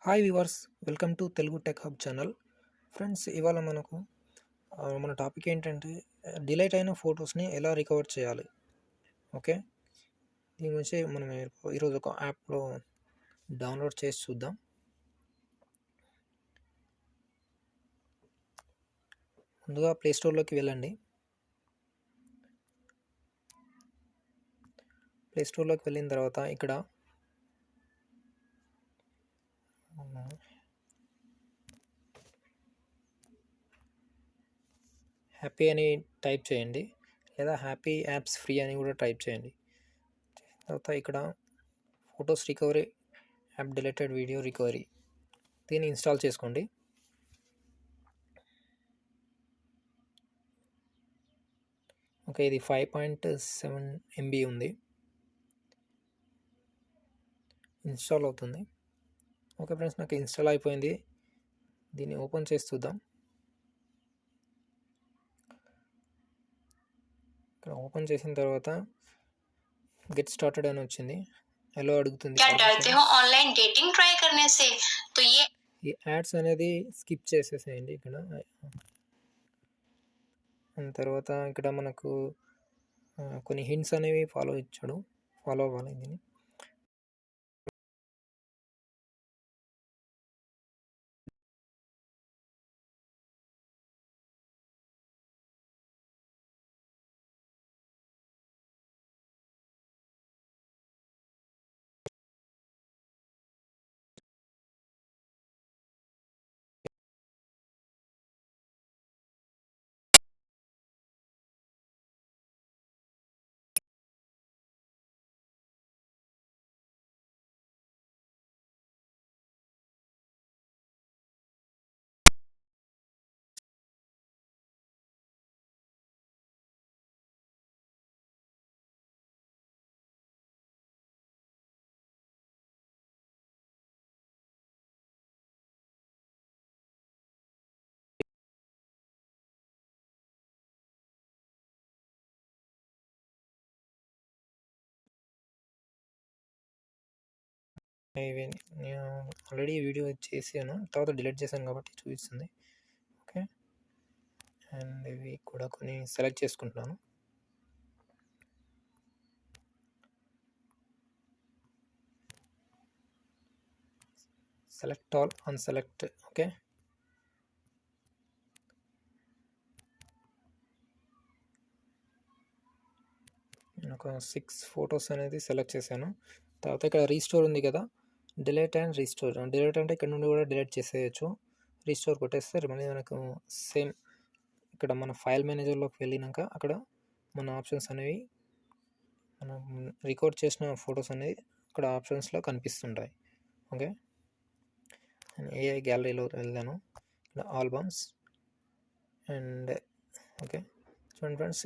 Hi viewers, welcome to Telugu tech hub channel. Friends, ఇవాళ మన topic ఏంటంటే డిలీట్ అయిన ఫొటోస్ని ఎలా రికవర్ చేయాలి. ఓకే, దీని గురించి మనం ఈరోజు ఒక యాప్లో డౌన్లోడ్ చేసి చూద్దాం. ముందుగా ప్లేస్టోర్లోకి వెళ్ళండి. ప్లేస్టోర్లోకి వెళ్ళిన తర్వాత ఇక్కడ హ్యాపీ అని టైప్ చేయండి, లేదా హ్యాపీ యాప్స్ ఫ్రీ అని కూడా టైప్ చేయండి. తర్వాత ఇక్కడ photos recovery app, deleted video recovery, దీన్ని ఇన్స్టాల్ చేసుకోండి. ఓకే, ఇది 5.7 MB ఉంది, ఇన్స్టాల్ అవుతుంది. ఓకే ఫ్రెండ్స్, నాకు ఇన్స్టాల్ అయిపోయింది. దీన్ని ఓపెన్ చేసి చూద్దాం. ఇక్కడ ఓపెన్ చేసిన తర్వాత గెట్ స్టార్టెడ్ అని వచ్చింది. ఎలా అడుగుతుంది. ఈ యాడ్స్ అనేది స్కిప్ చేసేసేయండి. ఇక్కడ తర్వాత ఇక్కడ మనకు కొన్ని హింట్స్ అనేవి ఫాలో అవ్వాలి. దీన్ని నేను ఆల్రెడీ వీడియో చేసాను, తర్వాత డిలీట్ చేశాను కాబట్టి చూపిస్తుంది. ఓకే, అండ్ ఇవి కూడా కొన్ని సెలెక్ట్ చేసుకుంటున్నాను. Select all, unselect. ఓకే, నేను ఒక 6 ఫొటోస్ అనేది సెలెక్ట్ చేశాను. తర్వాత ఇక్కడ రీస్టోర్ ఉంది కదా, డిలీట్ అండ్ రీస్టోర్. డిలీట్ అంటే ఇక్కడ నుండి కూడా డిలీట్ చేసేయచ్చు. రీస్టోర్ కొట్టేస్తే మళ్ళీ మనకు సేమ్ ఇక్కడ మన ఫైల్ మేనేజర్లోకి వెళ్ళినాక అక్కడ మన ఆప్షన్స్ అనేవి, మనం రికార్డ్ చేసిన ఫొటోస్ అనేది అక్కడ ఆప్షన్స్లో కనిపిస్తుంటాయి. ఓకే, నేను ఏఐ గ్యాలరీలో వెళ్ళాను. ఇక్కడ ఆల్బమ్స్ అండ్ ఓకే, చూడండి ఫ్రెండ్స్,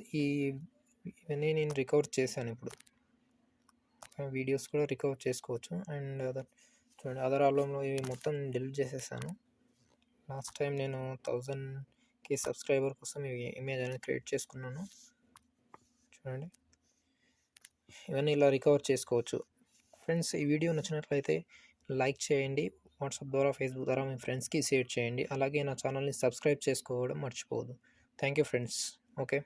ఇవన్నీ నేను రికవర్ చేశాను. ఇప్పుడు వీడియోస్ కూడా రికవర్ చేసుకోవచ్చు. అండ్ చూడండి, అదర్ ఆల్బమ్లో ఇవి మొత్తం డిలీట్ చేసేసాను. లాస్ట్ టైం నేను 1000K సబ్స్క్రైబర్ కోసం ఇవి ఇమేజ్ అనేది క్రియేట్ చేసుకున్నాను. చూడండి, ఇవన్నీ ఇలా రికవర్ చేసుకోవచ్చు. ఫ్రెండ్స్, ఈ వీడియో నచ్చినట్లయితే లైక్ చేయండి, వాట్సాప్ ద్వారా, ఫేస్బుక్ ద్వారా మీ ఫ్రెండ్స్కి షేర్ చేయండి. అలాగే నా ఛానల్ని సబ్స్క్రైబ్ చేసుకోవడం మర్చిపోవద్దు. Thank you friends. ఓకే.